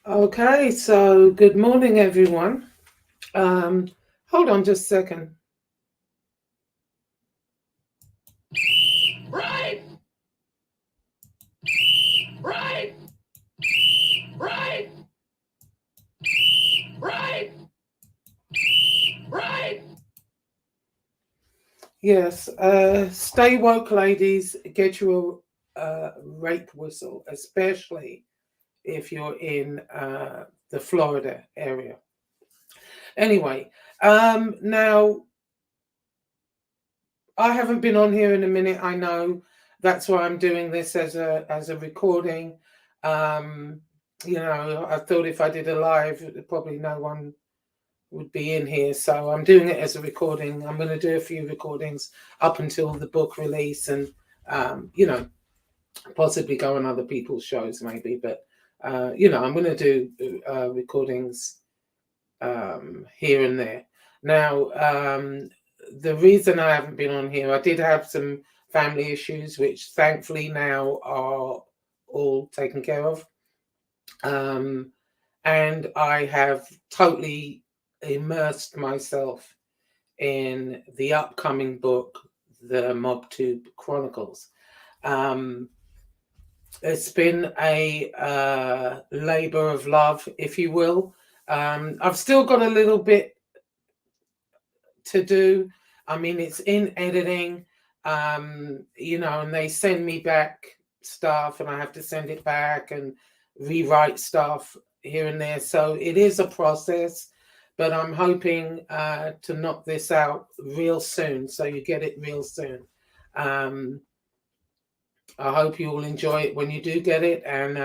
Okay, so good morning, everyone. Um, Hold on just a second. Right, right, right, right, right. Yes, stay woke, ladies. Get your rape whistle, especially if you're in the Florida area. Anyway, now I haven't been on here in a minute. I know that's why I'm doing this as a recording. Um, I thought if I did a live, probably no one would be in here. So I'm doing it as a recording. I'm going to do a few recordings up until the book release, and possibly go on other people's shows maybe. But I'm going to do recordings here and there. Now, the reason I haven't been on here, I did have some family issues, which thankfully now are all taken care of. And I have totally immersed myself in the upcoming book, The MobTube Chronicles. Um, it's been a labor of love, if you will. I've still got a little bit to do. I mean, it's in editing, and they send me back stuff and I have to send it back and rewrite stuff here and there. So it is a process, but I'm hoping to knock this out real soon. So you get it real soon. Um, I hope you will enjoy it when you do get it. And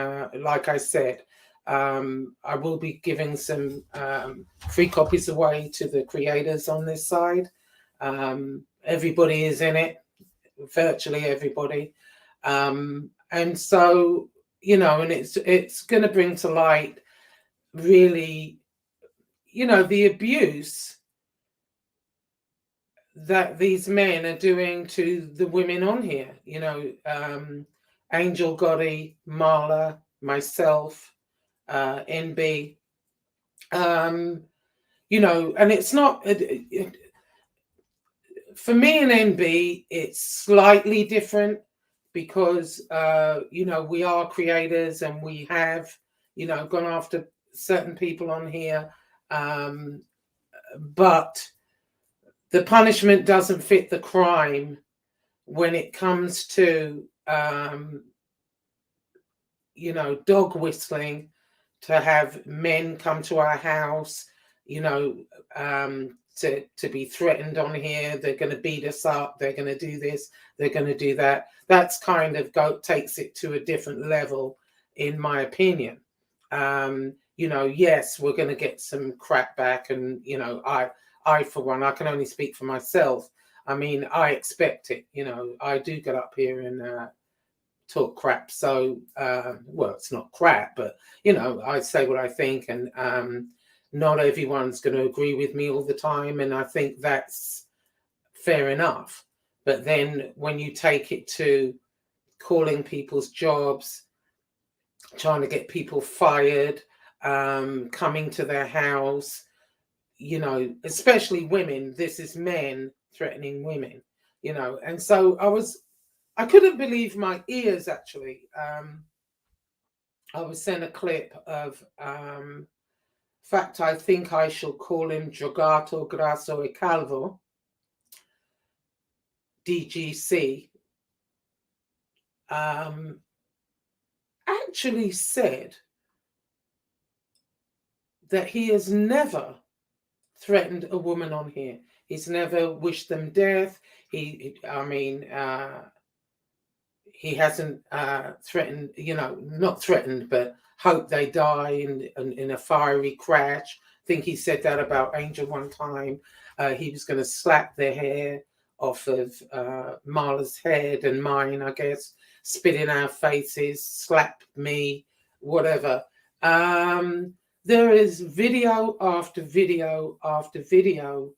like I said, I will be giving some free copies away to the creators on this side. Everybody is in it, virtually everybody. And so, and it's going to bring to light really, the abuse that these men are doing to the women on here. Angel, Gotti, Marla, myself, NB. And it's not for me and NB. It's slightly different because we are creators and we have gone after certain people on here, but the punishment doesn't fit the crime when it comes to dog whistling, to have men come to our house, to be threatened on here. They're going to beat us up. They're going to do this. They're going to do that. That's kind of takes it to a different level, in my opinion. Yes, we're going to get some crap back, and I for one, I can only speak for myself. I mean, I expect it. I do get up here and talk crap. So, well, it's not crap, but I say what I think, and not everyone's going to agree with me all the time, and I think that's fair enough. But then when you take it to calling people's jobs, trying to get people fired, coming to their house, especially women. This is men threatening women, and so I couldn't believe my ears, actually. I was sent a clip of, fact, I think I shall call him Drogato Grasso e Calvo, DGC, actually said that he has never threatened a woman on here. He's never wished them death. He hasn't threatened, not threatened, but hope they die in a fiery crash. I think he said that about Angel one time. He was going to slap their hair off of Marla's head and mine, I guess, spit in our faces, slap me, whatever. There is video after video after video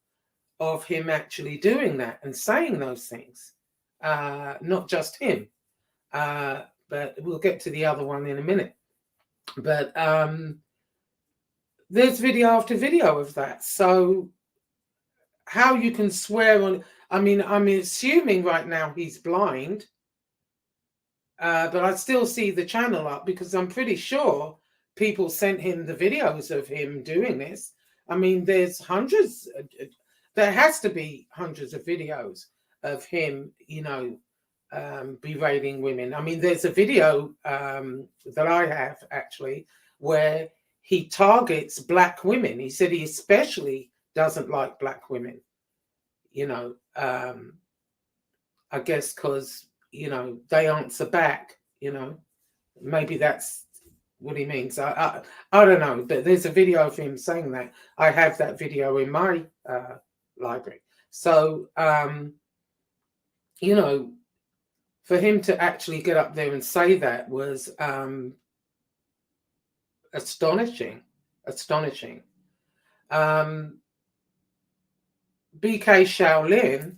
of him actually doing that and saying those things. Not just him. But we'll get to the other one in a minute. But There's video after video of that. So how you can swear on? I mean, I'm assuming right now he's blind, but I still see the channel up because I'm pretty sure people sent him the videos of him doing this. I mean, there's hundreds. There has to be hundreds of videos of him, berating women. I mean, there's a video that I have actually where he targets black women. He said he especially doesn't like black women, I guess because, they answer back, maybe that's what he means. I don't know, but there's a video of him saying that. I have that video in my library. So, for him to actually get up there and say that was astonishing. BK Shaolin,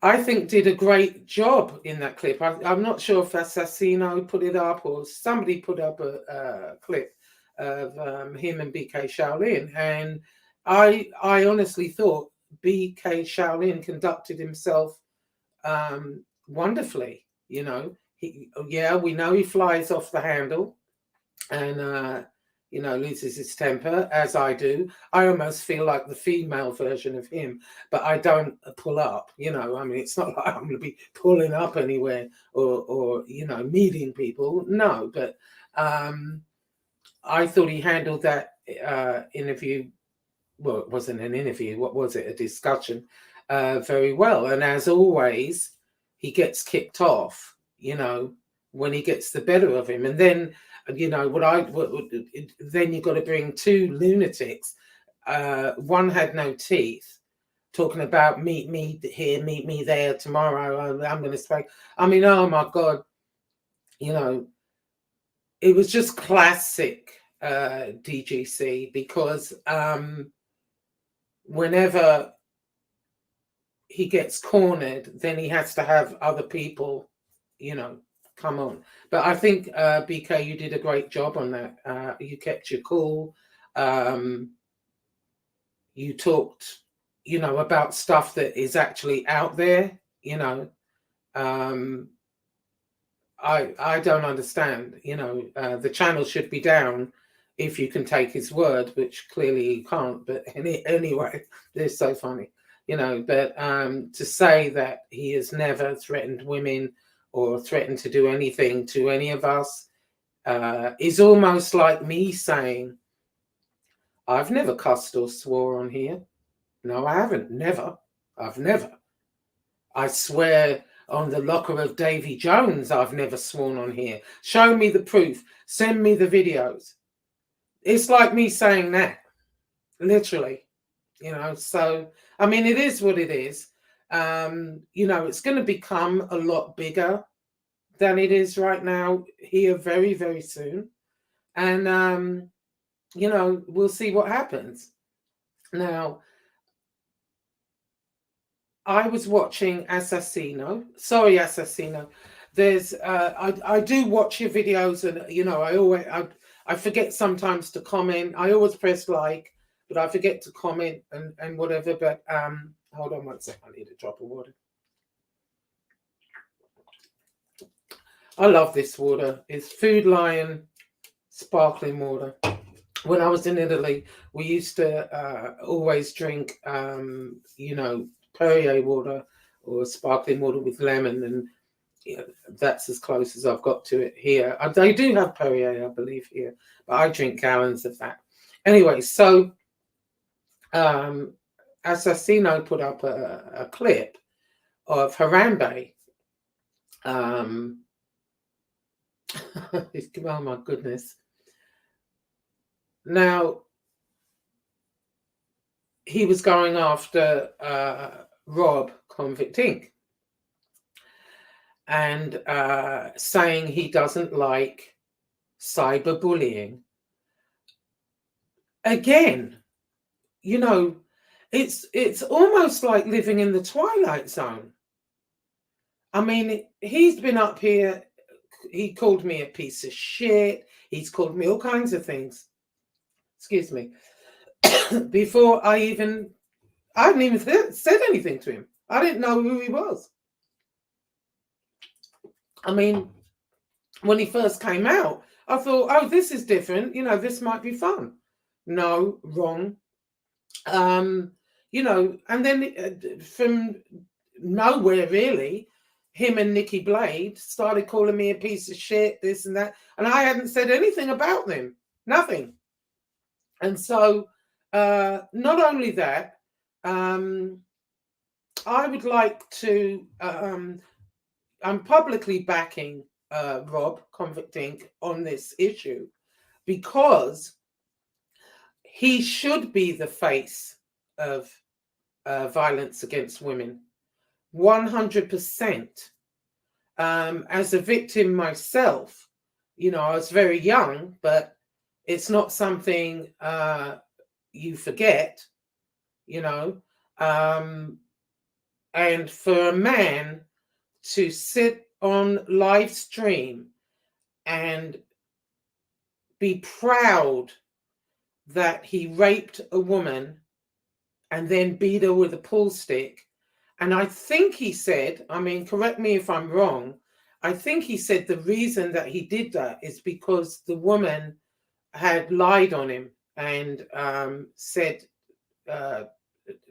I think did a great job in that clip. I'm not sure if Assassino put it up or somebody put up a clip of him and BK Shaolin, and I honestly thought BK Shaolin conducted himself wonderfully. We know he flies off the handle and loses his temper, as I do. I almost feel like the female version of him, but I don't pull up. I mean, it's not like I'm going to be pulling up anywhere or meeting people. No, but I thought he handled that interview. Well, it wasn't an interview. What was it? A discussion. Very well. And as always, he gets kicked off, when he gets the better of him. And then, then you've got to bring two lunatics. One had no teeth, talking about meet me here, meet me there tomorrow. I'm going to speak. I mean, oh my God, it was just classic DGC because whenever he gets cornered, then he has to have other people, come on. But I think, BK, you did a great job on that. You kept your cool. You talked, about stuff that is actually out there, I don't understand, the channel should be down if you can take his word, which clearly you can't. But anyway, they're so funny, but to say that he has never threatened women or threatened to do anything to any of us is almost like me saying, I've never cussed or swore on here. No, I haven't. Never. I've never. I swear on the locker of Davy Jones, I've never sworn on here. Show me the proof. Send me the videos. It's like me saying that, literally, So, I mean, it is what it is. It's going to become a lot bigger than it is right now here very, very soon. And, we'll see what happens. Now, I was watching Assassino. Sorry, Assassino. There's I do watch your videos, and I forget sometimes to comment. I always press like, but I forget to comment and whatever. But hold on one second. I need a drop of water. I love this water. It's Food Lion sparkling water. When I was in Italy, we used to always drink, Perrier water or sparkling water with lemon, and that's as close as I've got to it here. They do have Perrier, I believe, here, but I drink gallons of that. Anyway, so Assassino put up a clip of Harambe. Oh my goodness. Now, he was going after Rob Convict Inc. and saying he doesn't like cyberbullying. Again, it's almost like living in the Twilight Zone. I mean, he's been up here. He called me a piece of shit. He's called me all kinds of things. excuse me, before I hadn't even said anything to him. I didn't know who he was. I mean, when he first came out, I thought, oh, this is different. You know, this might be fun. No, wrong. You know, and then from nowhere, really, him and Nikki Blade started calling me a piece of shit, this and that. And I hadn't said anything about them, nothing. And so, not only that, I would like to, I'm publicly backing Rob, Convict Inc. on this issue because he should be the face of violence against women, 100%. As a victim myself, you know, I was very young, but it's not something you forget, you know. And for a man to sit on live stream and be proud that he raped a woman and then beat her with a pool stick. And I think he said, I mean, correct me if I'm wrong, I think he said the reason that he did that is because the woman had lied on him and said,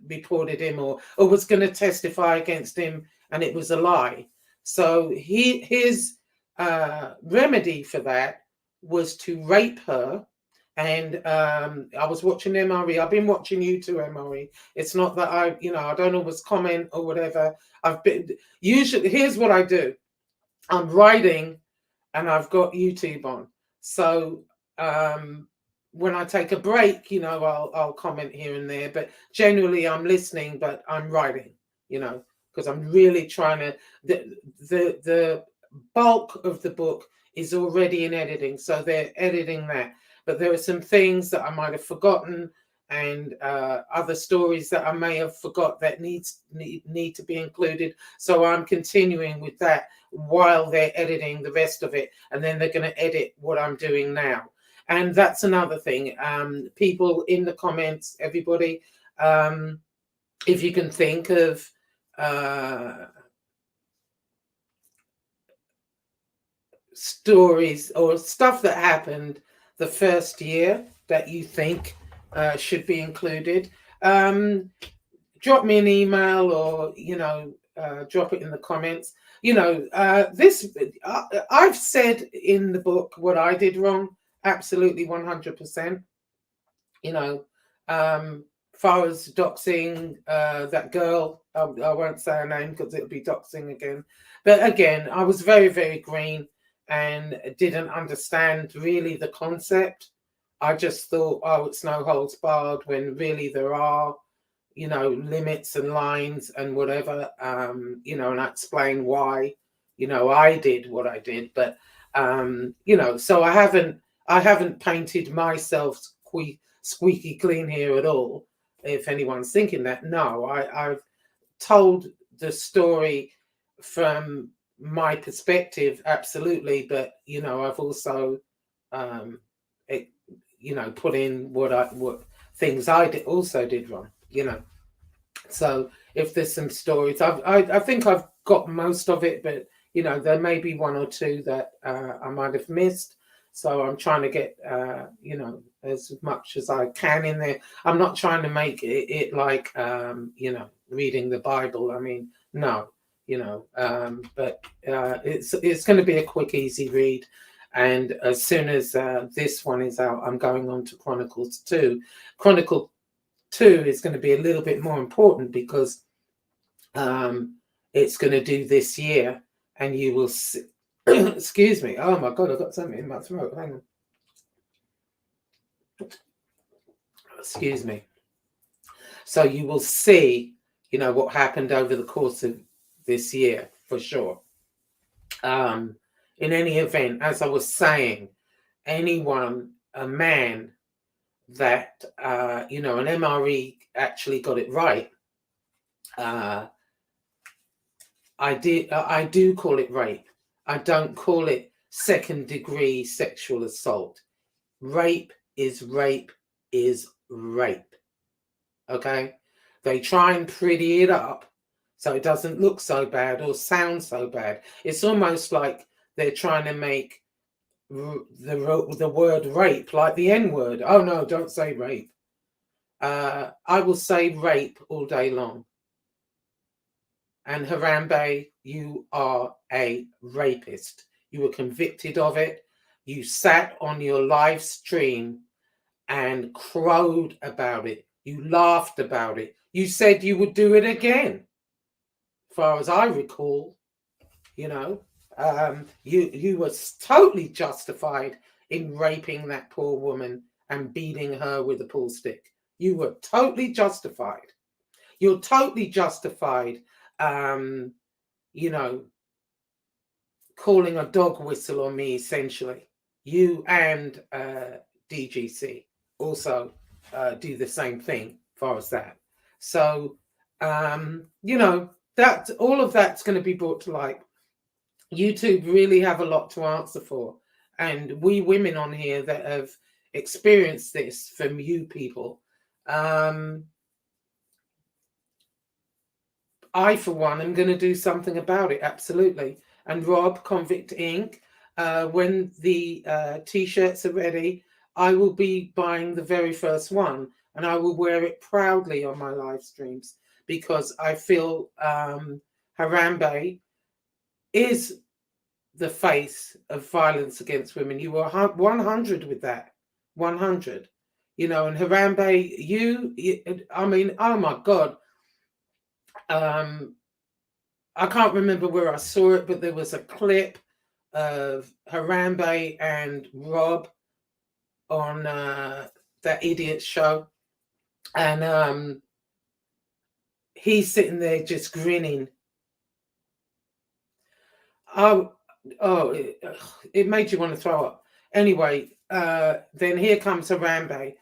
reported him or was going to testify against him, and it was a lie. So his remedy for that was to rape her. And I was watching MRE. I've been watching you too, MRE. It's not that I don't always comment or whatever. Usually, here's what I do. I'm writing and I've got YouTube on. So when I take a break, you know, I'll comment here and there. But generally, I'm listening, but I'm writing, you know, because I'm really trying to. The bulk of the book is already in editing, so they're editing that. But there are some things that I might have forgotten, and other stories that I may have forgot that need to be included. So I'm continuing with that while they're editing the rest of it, and then they're going to edit what I'm doing now. And that's another thing. People in the comments, everybody, if you can think of stories or stuff that happened the first year that you think should be included, drop me an email or, you know, drop it in the comments. You know, I've said in the book what I did wrong. Absolutely 100%. You know, far as doxing that girl, I won't say her name because it'll be doxing again. But again, I was very, very green and didn't understand really the concept. I just thought, oh, it's no holds barred, when really there are, you know, limits and lines and whatever, you know, and I explain why, you know, I did what I did. But, you know, so I haven't painted myself squeaky clean here at all. If anyone's thinking that, no, I've told the story from my perspective, absolutely. But, you know, I've also, you know, put in what things I also did wrong, you know. So if there's some stories, I think I've got most of it, but, you know, there may be one or two that I might have missed. So I'm trying to get, you know, as much as I can in there. I'm not trying to make it like, you know, reading the Bible. I mean, no, you know, but it's going to be a quick, easy read. And as soon as this one is out, I'm going on to Chronicles 2. Chronicle 2 is going to be a little bit more important because it's going to do this year, and you will see. Excuse me. Oh my God, I've got something in my throat. Hang on. Excuse me. So you will see, you know, what happened over the course of this year for sure. In any event, as I was saying, anyone, a man that, you know, an MRE actually got it right. I do call it rape. I don't call it second-degree sexual assault. Rape is rape, is rape. Okay? They try and pretty it up so it doesn't look so bad or sound so bad. It's almost like they're trying to make the word rape like the N-word. Oh no, don't say rape. I will say rape all day long. And Harambe, you are a rapist. You were convicted of it. You sat on your live stream and crowed about it. You laughed about it. You said you would do it again. As far as I recall, you know, you were totally justified in raping that poor woman and beating her with a pool stick. You were totally justified. You're totally justified, you know, calling a dog whistle on me, essentially. You and DGC also do the same thing as far as that. So, you know, that all of that's going to be brought to light. YouTube really have a lot to answer for. And we women on here that have experienced this from you people, I, for one, am going to do something about it, absolutely. And Rob, Convict Inc., when the T-shirts are ready, I will be buying the very first one, and I will wear it proudly on my live streams, because I feel Harambe is the face of violence against women. You were 100 with that, 100. You know, and Harambe, you I mean, oh my God. I can't remember where I saw it, but there was a clip of Harambe and Rob on that idiot show, and he's sitting there just grinning. It made you want to throw up. Anyway, then here comes Harambe,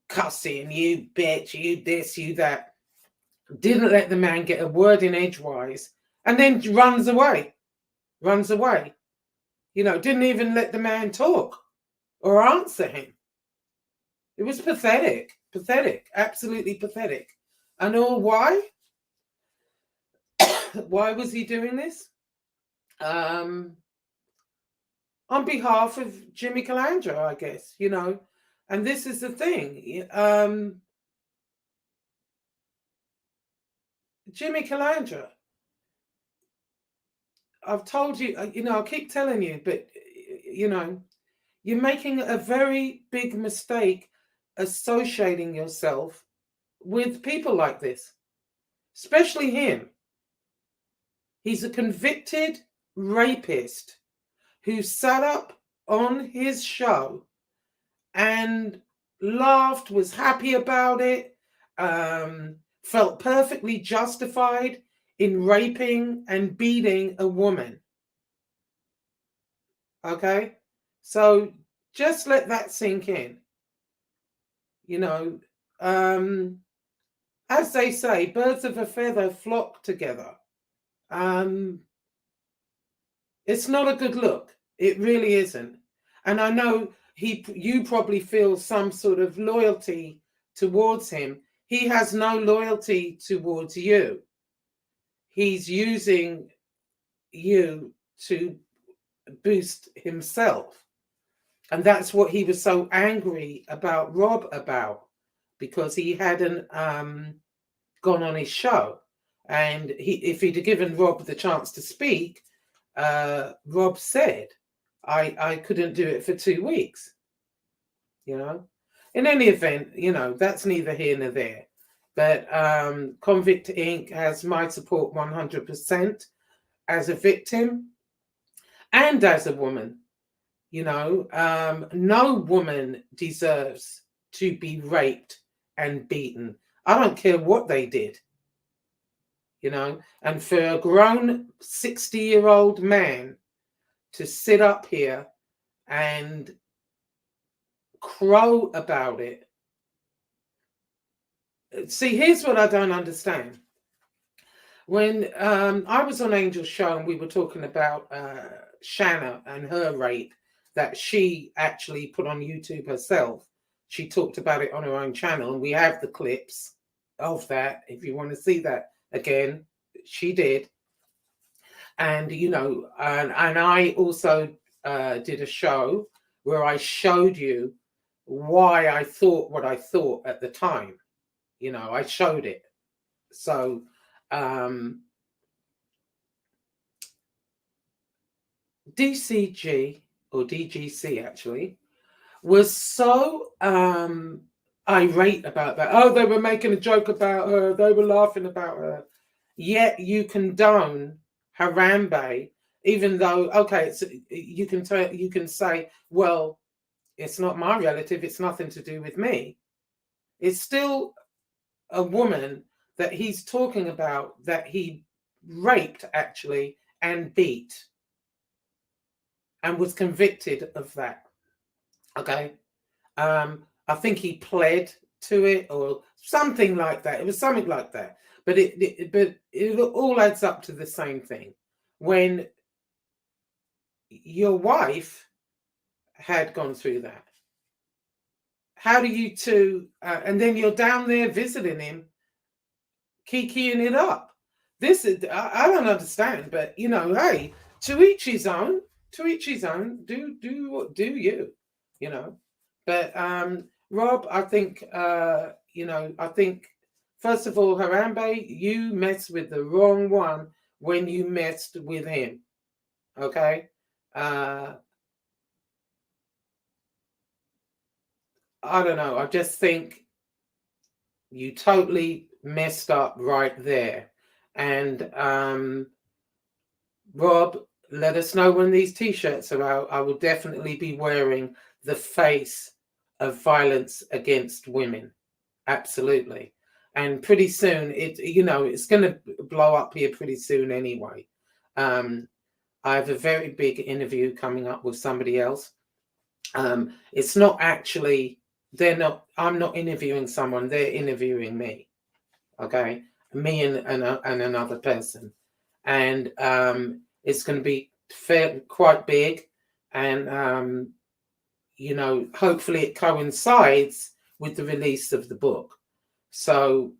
cussing, you bitch, you this, you that. Didn't let the man get a word in edgewise, and then runs away. You know, didn't even let the man talk or answer him. It was pathetic, absolutely pathetic. And all why? Why was he doing this? On behalf of Jimmy Calandra, I guess, you know. And this is the thing. Jimmy Calandra, I've told you, you know, I keep telling you, but, you know, you're making a very big mistake associating yourself with people like this, especially him. He's a convicted rapist who sat up on his show and laughed, was happy about it, felt perfectly justified in raping and beating a woman. Okay? So just let that sink in. You know, as they say, birds of a feather flock together. It's not a good look. It really isn't. And I know you probably feel some sort of loyalty towards him. He has no loyalty towards you. He's using you to boost himself. And that's what he was so angry about Rob about, because he hadn't gone on his show. And if he'd have given Rob the chance to speak, Rob said, I couldn't do it for 2 weeks. You know, in any event, you know, that's neither here nor there. But Convict Inc. has my support 100% as a victim and as a woman. You know, no woman deserves to be raped and beaten. I don't care what they did. You know, and for a grown 60-year-old man to sit up here and crow about it. See, here's what I don't understand. When I was on Angel's show and we were talking about Shanna and her rape that she actually put on YouTube herself, She talked about it on her own channel, and we have the clips of that. If you want to see that again, she did. And, you know, and I also did a show where I showed you why I thought what I thought at the time. You know, I showed it. So, DCG, or DGC actually, was so irate about that. Oh, they were making a joke about her. They were laughing about her. Yet you condone Harambe, even though, okay, it's, you can say, well, it's not my relative. It's nothing to do with me. It's still a woman that he's talking about that he raped actually and beat and was convicted of that. Okay. I think he pled to it or something like that. It was something like that. But it all adds up to the same thing. When your wife had gone through that, how do you two, and then you're down there visiting him, kikiing it up. This is, I don't understand, but you know, hey, to each his own. To each his own. Do you, you know? But Rob, I think you know, I think first of all, Harambe, you messed with the wrong one when you messed with him. Okay? I don't know. I just think you totally messed up right there. And Rob, let us know when these t-shirts are out. I will definitely be wearing the face of violence against women. Absolutely. And pretty soon, you know, it's going to blow up here pretty soon anyway. I have a very big interview coming up with somebody else. It's not actually, I'm not interviewing someone, they're interviewing me. Okay? Me and another person. And it's going to be quite big. And, you know, hopefully it coincides with the release of the book. So,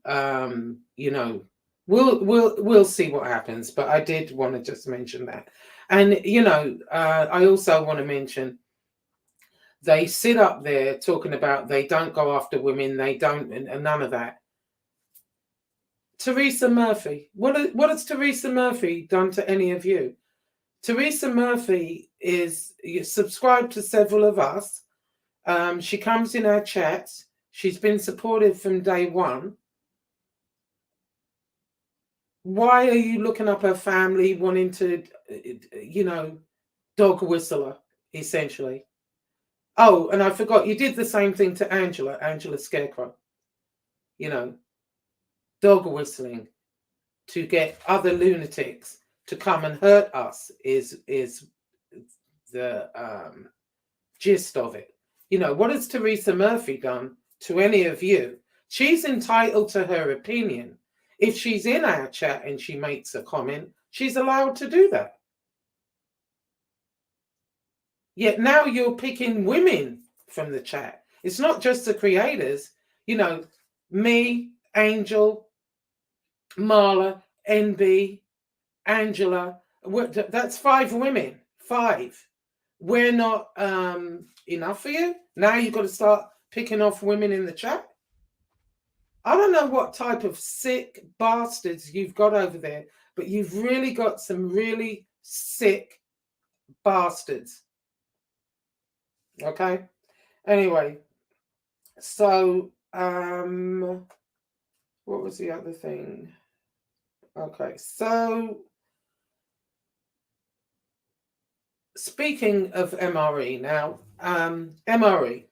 you know, we'll see what happens. But I did want to just mention that. And, you know, I also want to mention, they sit up there talking about they don't go after women, they don't, and none of that. Teresa Murphy, what has Teresa Murphy done to any of you? Teresa Murphy is subscribed to several of us. She comes in our chats. She's been supportive from day one. Why are you looking up her family, wanting to, you know, dog whistler, essentially? Oh, and I forgot, you did the same thing to Angela Scarecrow. You know, dog whistling to get other lunatics to come and hurt us is the gist of it. You know, what has Teresa Murphy done to any of you? She's entitled to her opinion. If she's in our chat and she makes a comment, she's allowed to do that. Yet now you're picking women from the chat. It's not just the creators. You know, me, Angel, Marla, NB, Angela. That's 5 women. 5. We're not enough for you? Now you've got to start picking off women in the chat? I don't know what type of sick bastards you've got over there, but you've really got some really sick bastards. Okay? Anyway, so what was the other thing? Okay, so speaking of MRE now, MRE,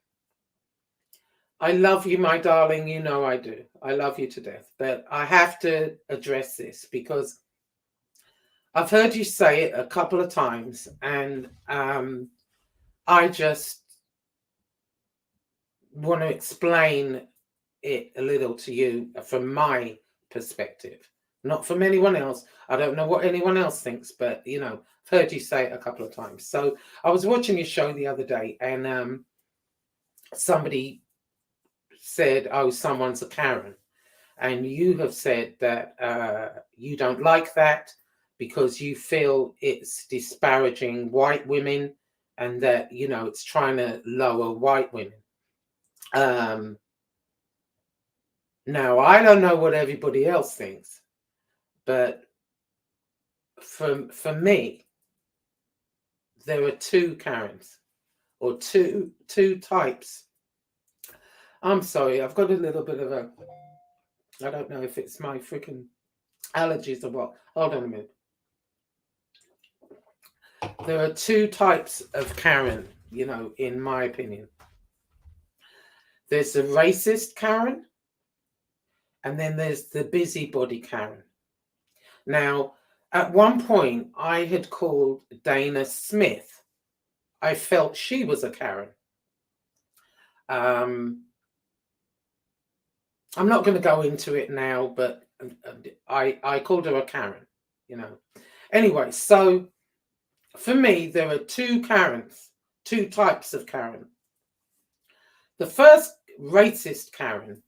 I love you, my darling. You know I do. I love you to death. But I have to address this because I've heard you say it a couple of times, and I just want to explain it a little to you from my perspective, not from anyone else. I don't know what anyone else thinks, but, you know, I've heard you say it a couple of times. So I was watching your show the other day, and somebody said, oh, someone's a Karen. And you have said that you don't like that because you feel it's disparaging white women and that, you know, it's trying to lower white women. Now, I don't know what everybody else thinks, but for me, there are two Karens or two types. I'm sorry, I've got a little bit of I don't know if it's my freaking allergies or what. Hold on a minute. There are two types of Karen, you know, in my opinion. There's the racist Karen, and then there's the busybody Karen. Now, at one point, I had called Dana Smith. I felt she was a Karen. I'm not going to go into it now, but I called her a Karen, you know. Anyway, so for me, there are two Karens, two types of Karen. The first racist Karen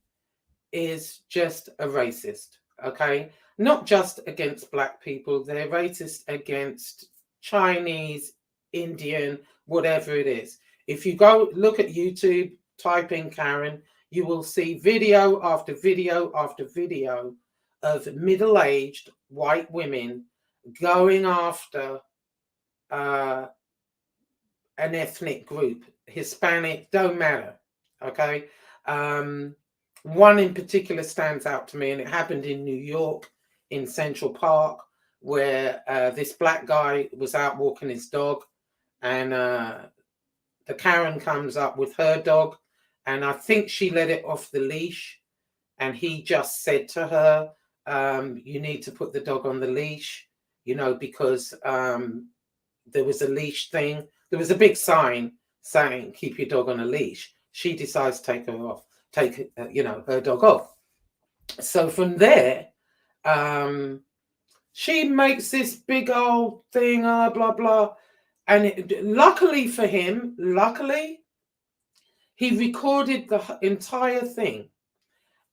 is just a racist, okay? Not just against black people, they're racist against Chinese, Indian, whatever it is. If you go look at YouTube, type in Karen, you will see video after video after video of middle-aged white women going after an ethnic group, Hispanic, don't matter, okay? One in particular stands out to me, and it happened in New York, in Central Park, where this black guy was out walking his dog, and the Karen comes up with her dog, and I think she let it off the leash, and he just said to her, you need to put the dog on the leash, you know, because there was a leash thing. There was a big sign saying, keep your dog on a leash. She decides to take her off, you know, her dog off. So from there, she makes this big old thing, blah, blah. And luckily for him, he recorded the entire thing.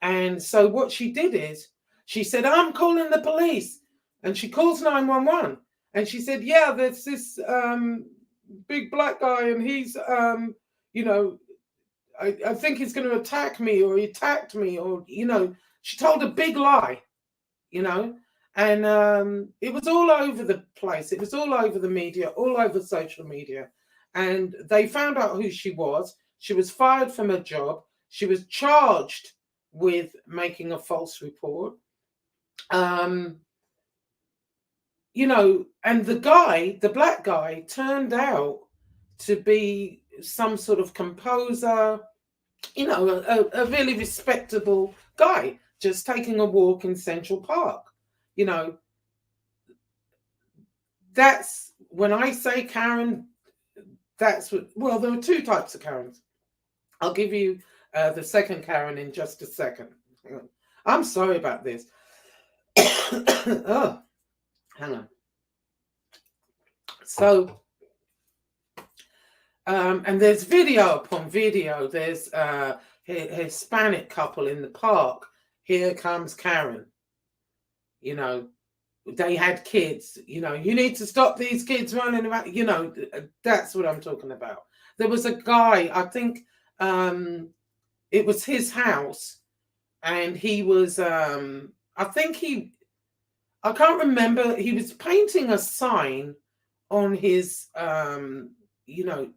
And so what she did is, she said, I'm calling the police. And she calls 911. And she said, yeah, there's this big black guy, and he's, you know, I think he's going to attack me, or he attacked me, or, you know, she told a big lie, you know, and it was all over the place. It was all over the media, all over social media. And they found out who she was. She was fired from her job. She was charged with making a false report. You know, and the guy, the black guy, turned out to be some sort of composer, you know, a really respectable guy, just taking a walk in Central Park. You know, that's when I say Karen, that's what, well, there are two types of Karens. I'll give you the second Karen in just a second. I'm sorry about this. Oh, hang on. So, and there's video upon video. There's a Hispanic couple in the park. Here comes Karen. You know, they had kids. You know, you need to stop these kids running around. You know, that's what I'm talking about. There was a guy, I think it was his house, and he was, I can't remember, he was painting a sign on his, you know,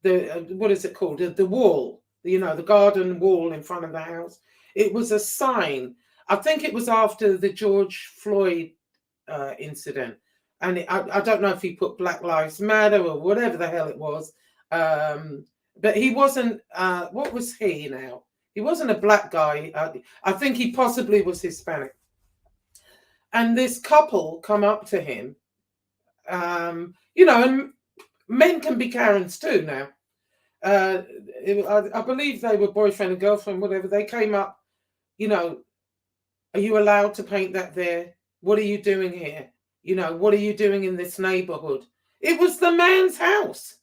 the, what is it called? The wall, you know, the garden wall in front of the house. It was a sign. I think it was after the George Floyd incident. And I don't know if he put Black Lives Matter or whatever the hell it was. But he wasn't, what was he now? He wasn't a black guy. I think he possibly was Hispanic. And this couple come up to him, you know, and men can be Karens too now. I believe they were boyfriend and girlfriend, whatever. They came up, you know, are you allowed to paint that there? What are you doing here? You know, what are you doing in this neighborhood? It was the man's house.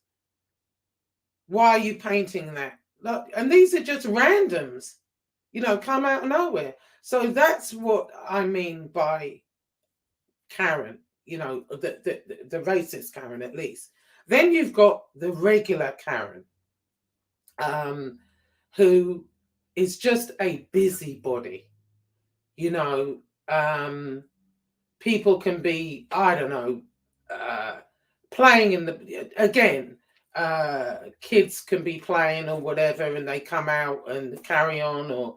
Why are you painting that? Like, and these are just randoms, come out of nowhere. So that's what I mean by Karen, the racist Karen, at least. Then you've got the regular Karen, who is just a busybody. People can be, I don't know, playing in the, again, kids can be playing or whatever, and they come out and carry on, or,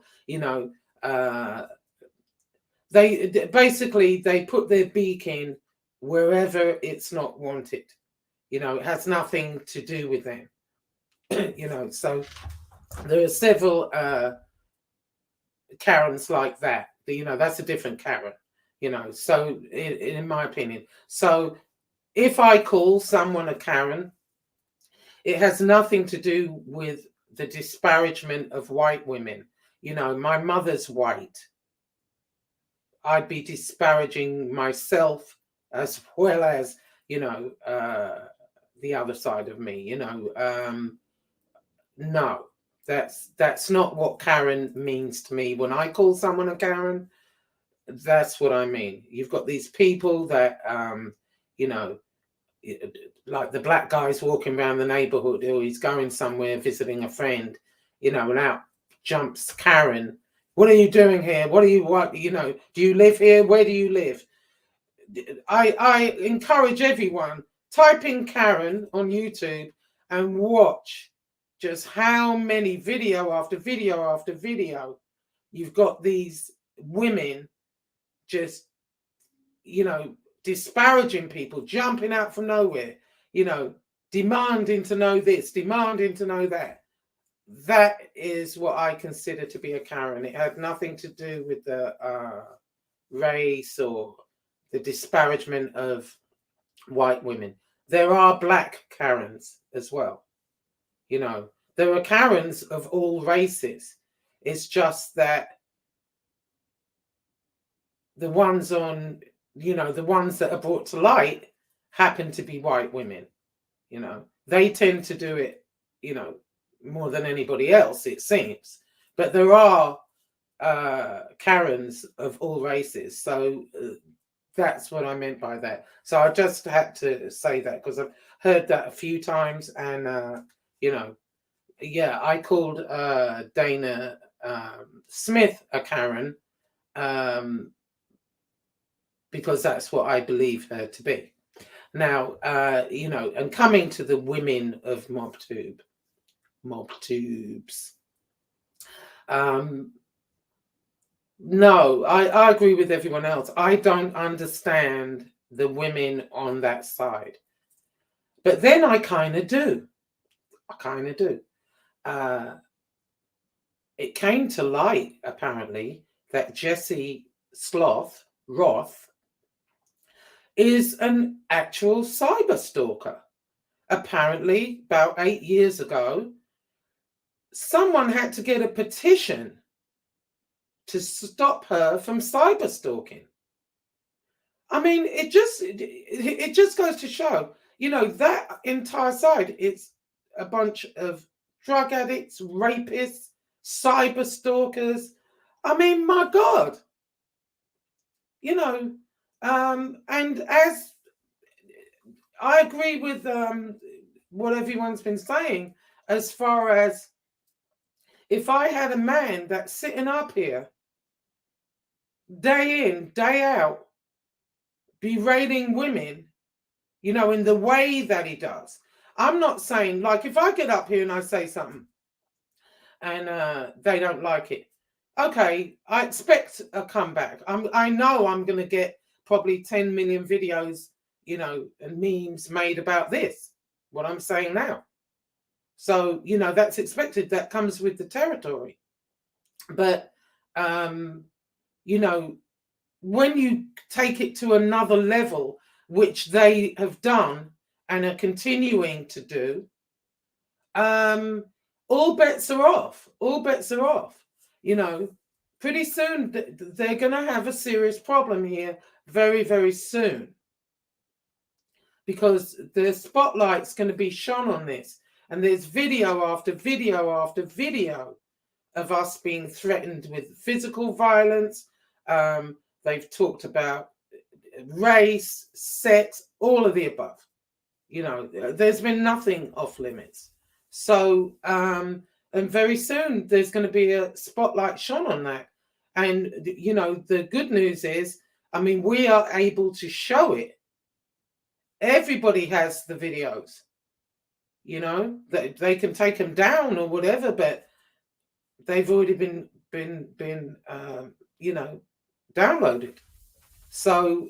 they basically, they put their beak in wherever it's not wanted. It has nothing to do with them. So there are several Karens like that. That's a different Karen. So in my opinion. So if I call someone a Karen, it has nothing to do with the disparagement of white women. My mother's white. I'd be disparaging myself as well as, the other side of me, no, that's not what Karen means to me. When I call someone a Karen, that's what I mean. You've got these people that, like the black guy's walking around the neighborhood, or he's going somewhere visiting a friend, and out jumps Karen. What are you doing here? What, do you live here? Where do you live? I encourage everyone, type in Karen on YouTube and watch just how many video after video after video you've got these women just, disparaging people, jumping out from nowhere, demanding to know this, demanding to know that. That is what I consider to be a Karen. It had nothing to do with the race or the disparagement of white women. There are black Karens as well. There are Karens of all races. It's just that the ones on, the ones that are brought to light happen to be white women. They tend to do it, more than anybody else, it seems. But there are Karens of all races. So that's what I meant by that. So I just had to say that because I've heard that a few times, and I called Dana Smith a Karen because that's what I believe her to be. Now, and coming to the women of MobTubes. No, I agree with everyone else. I don't understand the women on that side. But then I kind of do. It came to light, apparently, that Jesse Roth is an actual cyber stalker. Apparently, about 8 years ago, someone had to get a petition to stop her from cyber stalking. I mean, it just goes to show, that entire side, it's a bunch of drug addicts, rapists, cyber stalkers. I mean, my God, and as I agree with what everyone's been saying, as far as if I had a man that's sitting up here day in, day out, berating women, in the way that he does. I'm not saying, like, if I get up here and I say something and they don't like it, okay, I expect a comeback. I know I'm going to get probably 10 million videos, and memes made about this, what I'm saying now. So, that's expected. That comes with the territory. But, when you take it to another level, which they have done and are continuing to do, all bets are off. All bets are off. Pretty soon they're going to have a serious problem here very, very soon, because the spotlight's going to be shone on this. And there's video after video after video of us being threatened with physical violence. They've talked about race, sex, all of the above. You know, there's been nothing off limits. So, and very soon there's going to be a spotlight shone on that. And, you know, the good news is, I mean, we are able to show it. Everybody has the videos, you know, they can take them down or whatever, but they've already been you know, downloaded. So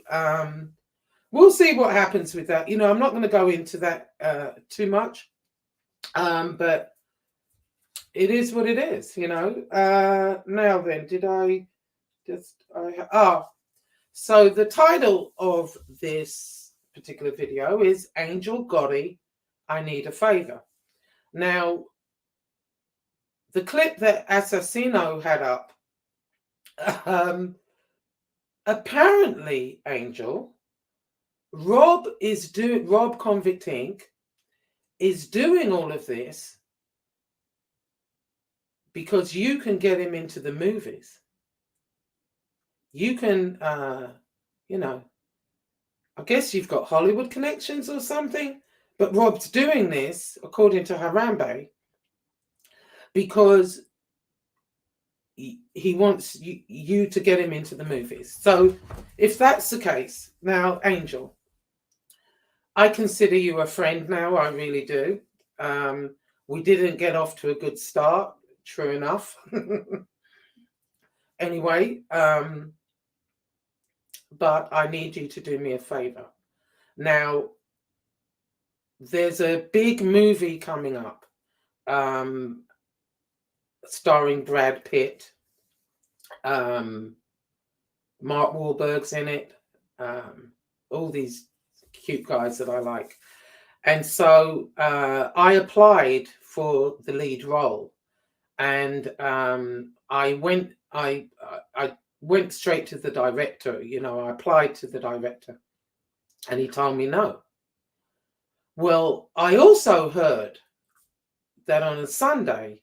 we'll see what happens with that. You know, I'm not going to go into that too much, but it is what it is, you know. Now then, did I just so the title of this particular video is Angel Gotti, I Need a Favor. Now, the clip that Assassino had up, apparently, Angel, Rob Convict Inc. is doing all of this because you can get him into the movies. You can, you know, I guess you've got Hollywood connections or something, but Rob's doing this, according to Harambe, because he wants you to get him into the movies. So if that's the case, now, Angel, I consider you a friend now, I really do. We didn't get off to a good start, true enough. Anyway, but I need you to do me a favor. Now, there's a big movie coming up, starring Brad Pitt. Mark Wahlberg's in it. All these cute guys that I like. And so I applied for the lead role, and I went straight to the director. You know, I applied to the director, and he told me no. Well, I also heard that on a Sunday,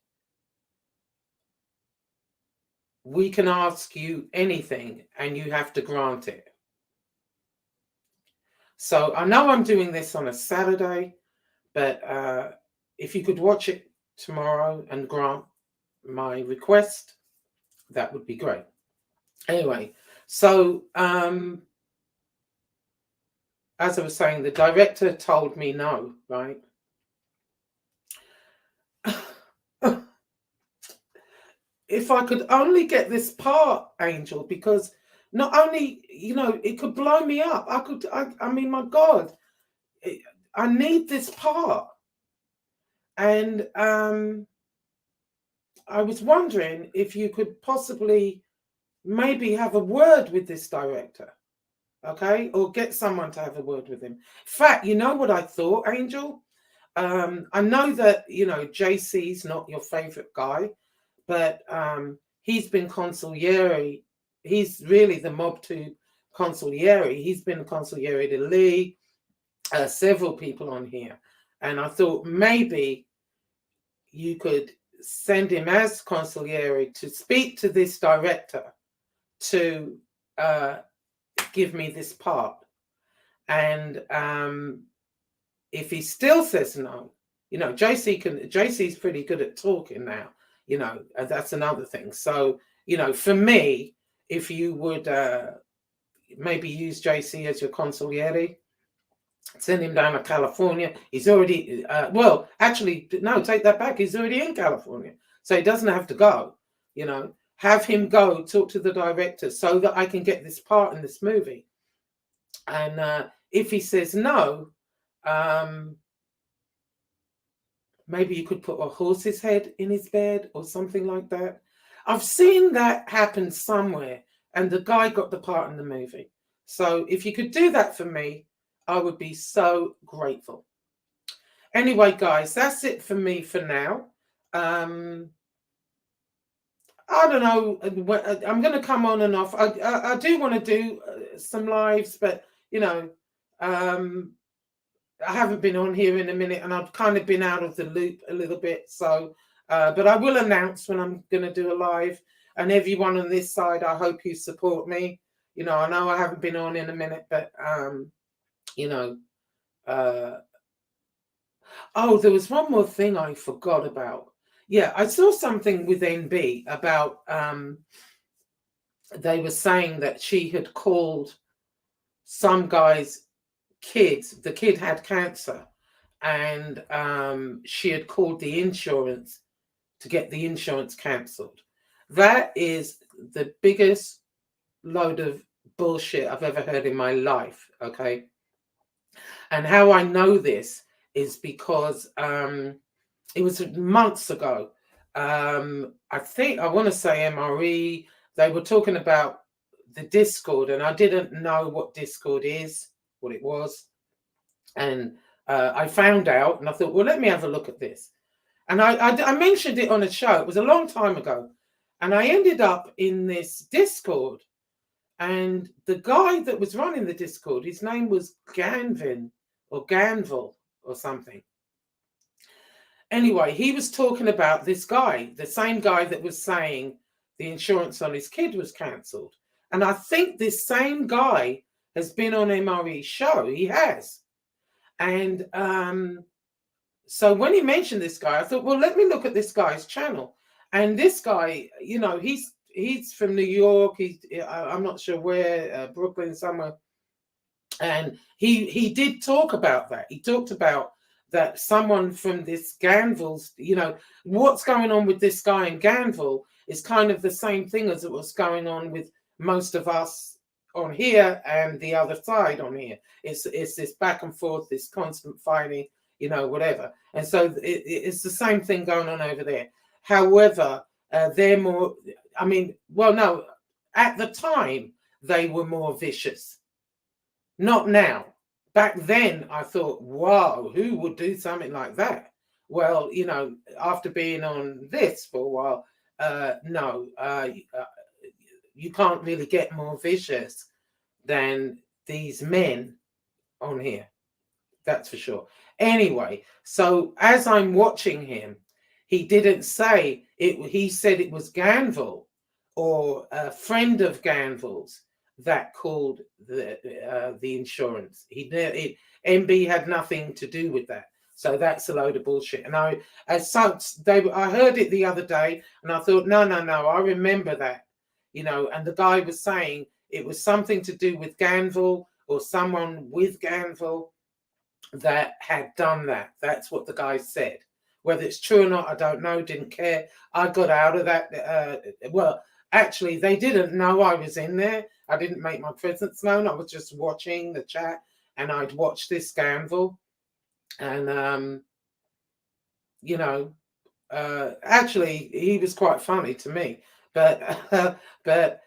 we can ask you anything and you have to grant it. So I know I'm doing this on a Saturday, but if you could watch it tomorrow and grant my request, that would be great. Anyway, so as I was saying, the director told me no, right? If I could only get this part, Angel, because not only, you know, it could blow me up. I mean, my God, I need this part. And I was wondering if you could possibly maybe have a word with this director, okay? Or get someone to have a word with him. In fact, you know what I thought, Angel? I know that, you know, JC's not your favorite guy, but he's been consigliere. He's really the MobTube consigliere. He's been consigliere to Lee, several people on here. And I thought maybe you could send him as consigliere to speak to this director to give me this part. And if he still says no, you know, JC's pretty good at talking now, you know, that's another thing. So, you know, for me, if you would maybe use JC as your consigliere, send him down to California. He's already, well, actually, no, take that back. He's already in California. So he doesn't have to go, you know. Have him go talk to the director so that I can get this part in this movie. And if he says no, maybe you could put a horse's head in his bed or something like that. I've seen that happen somewhere, and the guy got the part in the movie. So if you could do that for me, I would be so grateful. Anyway, guys, that's it for me for now. I don't know. I'm going to come on and off. I do want to do some lives, but, you know, I haven't been on here in a minute, and I've kind of been out of the loop a little bit. So, but I will announce when I'm going to do a live. And everyone on this side, I hope you support me. I know I haven't been on in a minute, but you know, uh, oh, there was one more thing I forgot about. Yeah, I saw something with NB about they were saying that she had called some guy's kids. The kid had cancer, and she had called the insurance to get the insurance cancelled. That is the biggest load of bullshit I've ever heard in my life. Okay. And how I know this is because it was months ago. I think I want to say MRE, they were talking about the Discord, and I didn't know what Discord is, what it was. And I found out, and I thought, well, let me have a look at this. And I mentioned it on a show. It was a long time ago. And I ended up in this Discord. And the guy that was running the Discord, his name was Ganvin or Ganville or something. Anyway, he was talking about this guy, the same guy that was saying the insurance on his kid was cancelled. And I think this same guy has been on MRE's show. He has. And so when he mentioned this guy, I thought, well, let me look at this guy's channel. And this guy, he's from New York. I'm not sure where, Brooklyn somewhere. And he did talk about that. He talked about that someone from this Ganville's, what's going on with this guy in Ganville is kind of the same thing as it was going on with most of us on here and the other side on here. It's this back and forth, this constant fighting, whatever. And so it's the same thing going on over there. However, they're more, no, at the time, they were more vicious. Not now. Back then, I thought, wow, who would do something like that? Well, after being on this for a while, no, you can't really get more vicious than these men on here. That's for sure. Anyway, so as I'm watching him, he didn't say it. He said it was Ganville or a friend of Ganville's that called the insurance. MB had nothing to do with that. So that's a load of bullshit. And I heard it the other day, and I thought, no, I remember that, And the guy was saying it was something to do with Ganville or someone with Ganville that had done that. That's what the guy said. Whether it's true or not, I don't know. Didn't care. I got out of that. Actually, they didn't know I was in there. I didn't make my presence known. I was just watching the chat, and I'd watched this Ganville. And, actually, he was quite funny to me. But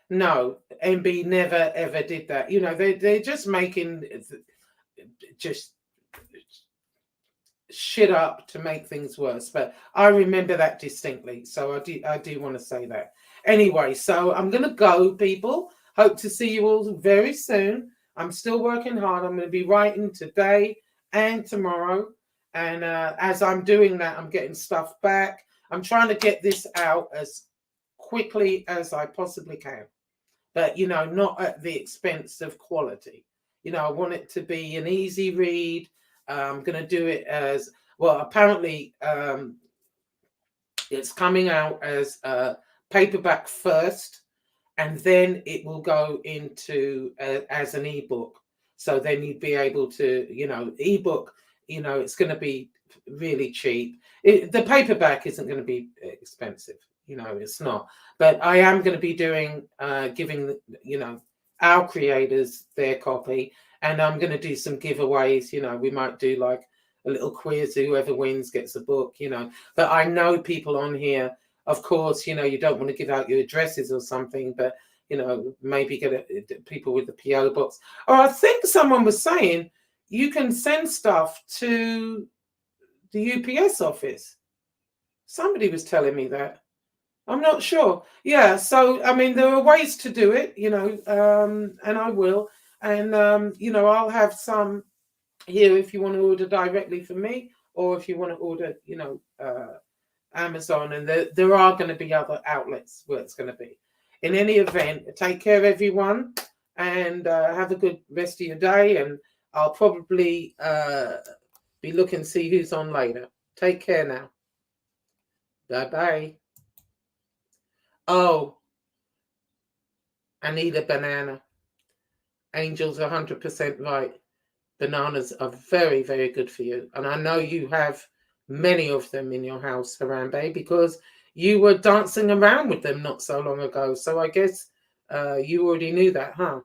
no, MB never, ever did that. They're just making just shit up to make things worse. But I remember that distinctly. So I do want to say that. Anyway, so I'm going to go, people. Hope to see you all very soon. I'm still working hard. I'm going to be writing today and tomorrow. And as I'm doing that, I'm getting stuff back. I'm trying to get this out as quickly as I possibly can. But, not at the expense of quality. I want it to be an easy read. I'm going to do it as, well, apparently it's coming out as paperback first, and then it will go into as an ebook. So then you'd be able to, ebook, it's going to be really cheap. The paperback isn't going to be expensive, it's not. But I am going to be doing, giving, our creators their copy, and I'm going to do some giveaways. We might do like a little quiz. Whoever wins gets a book, But I know people on here, of course, you don't want to give out your addresses or something, but, maybe get people with the PO box. Or I think someone was saying you can send stuff to the UPS office. Somebody was telling me that. I'm not sure. Yeah, so, there are ways to do it, and I will. And, I'll have some here if you want to order directly from me, or if you want to order, Amazon, and there are going to be other outlets where it's going to be. In any event, take care, everyone, and have a good rest of your day. And I'll probably be looking to see who's on later. Take care now. Bye bye. Oh, I need a banana. Angel's 100% right. Bananas are very, very good for you. And I know you have many of them in your house, Harambe, because you were dancing around with them not so long ago. So I guess you already knew that, huh?